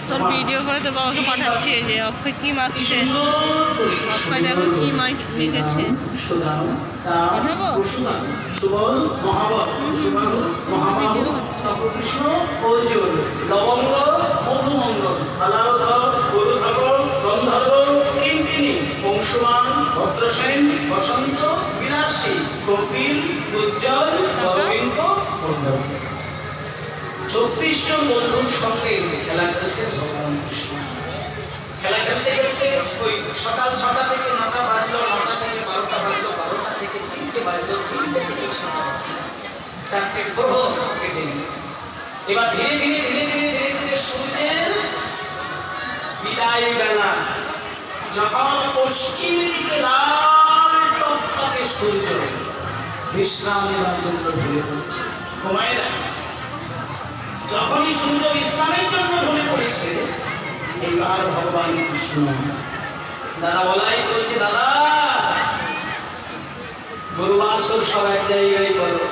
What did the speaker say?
তোর ভিডিও করে তোর বাবাকে পাঠাচ্ছি যে অক্ষয় কি মাখছে, অক্ষয় দেখো কি মেখেছে। বসন্ত বিলাসী কপিল উজ্জ্বল গোবিন্দ 24 জন বন্ধুর সঙ্গে খেলা খেলছেন ভগবান কৃষ্ণ। খেলা খেলতে খেলতে ওই সকাল 6টা থেকে 9টা বাজলো, 9টা থেকে 12টা বাজলো, 12টা থেকে 3টে বাজলো, 3টে থেকে 6টা বাজলো, 4টে প্রহর কেটে গেল। এবার ধীরে ধীরে ধীরে ধীরে ধীরে ধীরে সূর্যের বিদায় বেলা, যখন পশ্চিম দিকে লাল টকটকে সূর্য বিশ্রাম নেওয়ার জন্য ঢলে পড়ছে, ঘুমায় না। যখনই সূর্য বিশ্রামের জন্য ঢলে পড়েছে, এইবার ভগবান কৃষ্ণ দাদা বলাই বলছে, দাদা গরু বাছুর সব এক জায়গায় করো,